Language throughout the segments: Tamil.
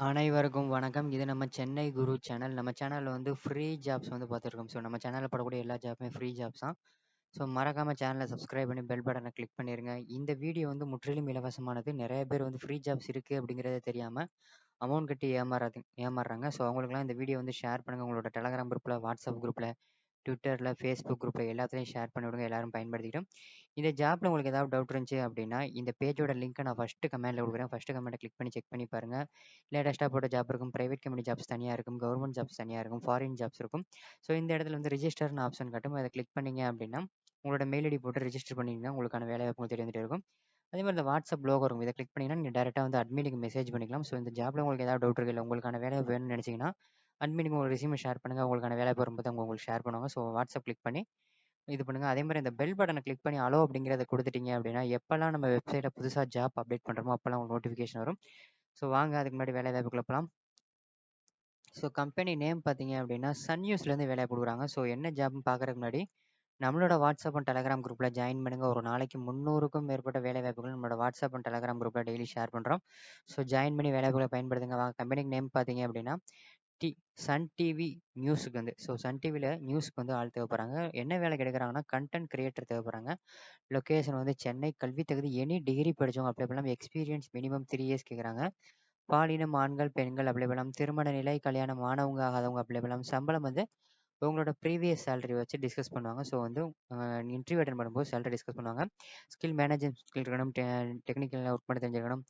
அனைவருக்கும் வணக்கம். இது நம்ம சென்னை குரு சேனல். நம்ம சேனல்ல வந்து ஃப்ரீ ஜாப்ஸ் வந்து பார்த்துருக்கோம். ஸோ நம்ம சேனல்ல போடக்கூடிய எல்லா ஜாப்புமே ஃப்ரீ ஜாப்ஸ் தான். ஸோ மறக்காம சேனலை சப்ஸ்கிரைப் பண்ணி பெல் பட்டனை கிளிக் பண்ணிருங்க. இந்த வீடியோ வந்து முற்றிலும் இலவசமானது. நிறைய பேர் வந்து ஃப்ரீ ஜாப்ஸ் இருக்கு அப்படிங்கிறத தெரியாம அமௌண்ட் கட்டி ஏமாறுறாங்க. ஸோ அவங்களுக்குலாம் இந்த வீடியோ வந்து ஷேர் பண்ணுங்க. உங்களோட டெலகிராம் குரூப்ல, வாட்ஸ்அப் குரூப்ல, ட்விட்டர்ல, ஃபேஸ்புக் குரூப்ல எல்லாத்துலயும் ஷேர் பண்ணி விடுங்க. எல்லாரும் பயன்படுத்திக்கிட்டும். இந்த ஜாப்ல உங்களுக்கு ஏதாவது டவுட் இருந்துச்சு அப்படின்னா, இந்த பேஜோட லிங்க்கை நான் ஃபர்ஸ்ட் கமெண்ட்ல கொடுக்குறேன். ஃபர்ஸ்ட் கமெண்ட்டை கிளிக் பண்ணி செக் பண்ணி பாருங்க. லேட்டஸ்ட்டாக போட்ட ஜாப் இருக்கும், பிரைவேட் கம்பெனி ஜாப்ஸ் தனியாக இருக்கும், கவர்மெண்ட் ஜாப்ஸ் தனியாக இருக்கும், ஃபாரின் ஜாப்ஸ் இருக்கும். ஸோ இந்த இடத்துல வந்து ரிஜிஸ்டர்னு ஆப்ஷன் காட்டும். அதை கிளிக் பண்ணீங்க அப்படின்னா உங்களோட மெயில் ஐடி போட்டு ரிஜிஸ்டர் பண்ணிங்கன்னா உங்களுக்கான வேலை வாய்ப்பு தேடி வந்துட்டே இருக்கும். அதே மாதிரி இந்த வாட்ஸ்அப் லோகோ இருக்கும். இதை கிளிக் பண்ணிங்கன்னா நீங்கள் டேரெக்டாக வந்து அட்மினுக்கு மெசேஜ் பண்ணிக்கலாம். ஸோ இந்த ஜாப்ல உங்களுக்கு ஏதாவது டவுட் இருக்கு இல்லை உங்களுக்கான வேலை வேணும்னு நினச்சிங்கன்னா அட்மினுக்கு உங்கள் ரெசியூமை ஷேர் பண்ணுங்கள். உங்களுக்கான வேலை வரும்போது அவங்க உங்களுக்கு ஷேர் பண்ணுவாங்க. ஸோ வாட்ஸ்அப் கிளிக் பண்ணி இது பண்ணுங்க. அதே மாதிரி இந்த பெல் பட்டனை கிளிக் பண்ணி அலோ அப்படிங்கிறத கொடுத்துட்டீங்க அப்படின்னா எப்போல்லாம் நம்ம வெப்சைட்டில் புதுசாக ஜாப் அப்டேட் பண்ணுறோமோ அப்போல்லாம் உங்களுக்கு நோட்டிஃபிகேஷன் வரும். ஸோ வாங்க அதுக்கு முன்னாடி வேலை வாய்ப்புக்குள்ள போகலாம். ஸோ கம்பெனி நேம் பார்த்தீங்க அப்படின்னா சன் நியூஸ்லேருந்து வேலையை கொடுக்குறாங்க. ஸோ என்ன ஜாப்னு பார்க்குறதுக்கு முன்னாடி நம்மளோட வாட்ஸ்அப் அண்ட் டெலகிராம் குரூப்பில் ஜாயின் பண்ணுங்க. ஒரு நாளைக்கு 300க்கும் மேற்பட்ட வேலை வாய்ப்புகள் நம்மளோட வாட்ஸ்அப் அண்ட் டெலகிராம் குரூப்பில் டெய்லி ஷேர் பண்ணுறோம். ஸோ ஜாயின் பண்ணி வேலை வாய்ப்புகளை பயன்படுத்துங்க. வாங்க கம்பெனிக்கு நேம் பார்த்தீங்க அப்படின்னா சன் டிவி நியூஸுக்கு வந்து சன் டிவியில் நியூஸுக்கு வந்து ஆள் தேவைப்படுறாங்க. என்ன வேலை கிடைக்கிறாங்கன்னா கண்டென்ட் கிரியேட்டர் தேவைப்படுறாங்க. லொக்கேஷன் வந்து சென்னை. கல்வி தகுதி எனி டிகிரி படித்தவங்க அப்ளை பண்ணலாம். எக்ஸ்பீரியன்ஸ் மினிமம் 3 இயர்ஸ் கேட்குறாங்க. பாலினம் ஆண்கள் பெண்கள் அப்ளை பண்ணலாம். திருமண நிலை கல்யாணம் ஆனவங்க ஆகாதவங்க அப்ளை பண்ணலாம். சம்பளம் வந்து உங்களோட ப்ரீவியஸ் சேலரி வச்சு டிஸ்கஸ் பண்ணுவாங்க. ஸோ வந்து இன்டர்வியூ அட்டன் பண்ணும்போது சேலரி டிஸ்கஸ் பண்ணுவாங்க. ஸ்கில் மேனேஜ்மெண்ட் ஸ்கில் இருக்கணும், டெக்னிக்கலாக ஒர்க் பண்ண தெரிஞ்சிருக்கணும்,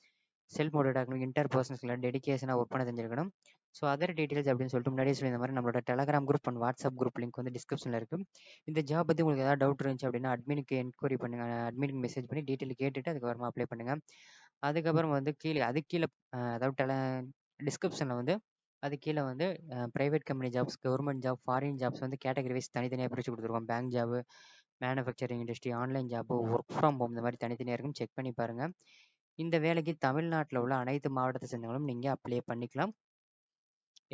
செல்ஃப் மோட்டிவேட்டாக இருக்கணும், இன்டர் பர்சனல் ஸ்கில் டெடிகேஷனாக ஒர்க் பண்ண தெரிஞ்சிருக்கணும். ஸோ அதர் டீட்டெயில்ஸ் அப்படின்னு சொல்லிட்டு முன்னாடியே சொல்லி இந்த மாதிரி நம்மளோட Telegram group and WhatsApp group link வந்து டிஸ்கிரிப்ஷனில் இருக்குது. இந்த ஜாப் பற்றி உங்களுக்கு ஏதாவது டவுட் இருந்துச்சு அப்படின்னா அட்மினுக்கு என்கொயரி பண்ணுங்க. அட்மினுக்கு மெசேஜ் பண்ணி டீட்டெயில் கேட்டுட்டு அதுக்கப்புறமா அப்ளை பண்ணுங்க. அதுக்கப்புறம் வந்து கீழே அதாவது டிஸ்கிரிப்ஷனில் வந்து அது கீழே வந்து private company jobs, government job, foreign jobs வந்து கேட்டகரி வைஸ் தனித்தனியாக பிரித்து கொடுத்துருக்கோம். Bank job, manufacturing industry, online job, work from home இந்த மாதிரி தனித்தனியாக இருக்கும். செக் பண்ணி பாருங்கள். இந்த வேலைக்கு தமிழ்நாட்டில் உள்ள அனைத்து மாவட்டத்தை சேர்ந்தவங்களும் நீங்கள் அப்ளை பண்ணிக்கலாம்.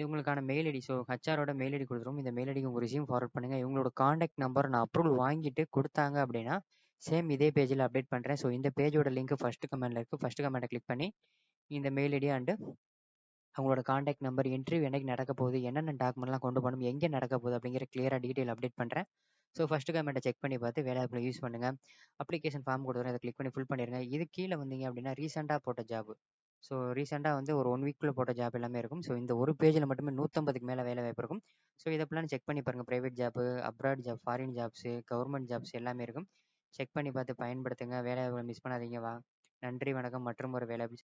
இவங்களுக்கான மெயில் ஐடி ஹச்ஆரோட மெயில் ஐடி கொடுத்துருவோம். இந்த மெயில் ஐடிக்கு உங்கள் ரெஸ்யூம் ஃபார்வர்ட் பண்ணுங்கள். இவங்களோட காண்டாக்ட் நம்பர் நான் அப்ரூவல் வாங்கிட்டு கொடுத்தாங்க அப்படின்னா சேம் இதே பேஜில் அப்டேட் பண்ணுறேன். ஸோ இந்த பேஜோட லிங்க் ஃபர்ஸ்ட் கமெண்ட்டில் இருக்குது. ஃபர்ஸ்ட் கமெண்ட்டை கிளிக் பண்ணி இந்த மெயில் ஐடி அண்டு அவங்களோட காண்டாக்ட் நம்பர், இன்டர்வியூ என்னைக்கு நடக்க போகுது, என்னென்ன டாக்குமெண்ட்லாம் கொண்டு போகணும், எங்கே நடக்க போகுது அப்படிங்கிற கிளியராக டீட்டெயில் அப்டேட் பண்ணுறேன். ஸோ ஃபஸ்ட்டு கமெண்ட்டை செக் பண்ணி பார்த்து வேலை வாய்ப்பில் யூஸ் பண்ணுங்கள். அப்ளிகேஷன் ஃபார்ம் கொடுக்குறேன், அதை கிளிக் பண்ணி ஃபில் பண்ணிடுங்க. இது கீழே வந்தீங்க அப்படின்னா ரீசெண்டாக போட்ட ஜாப். ஸோ ரீசெண்டாக வந்து ஒரு 1 வீக்குள்ளே போட்ட ஜாப் எல்லாமே இருக்கும். ஸோ இந்த ஒரு பேஜில் மட்டுமே 150க்கு மேலே வேலை வாய்ப்பு இருக்கும். ஸோ இதை ஃபுல்லாக செக் பண்ணி பாருங்கள். Private job, abroad job, foreign jobs, government jobs எல்லாமே இருக்கும். செக் பண்ணி பார்த்து பயன்படுத்துங்க. வேலை வாய்ப்புகளை மிஸ் பண்ணாதீங்க. நன்றி, வணக்கம். மற்றும் ஒரு வேலை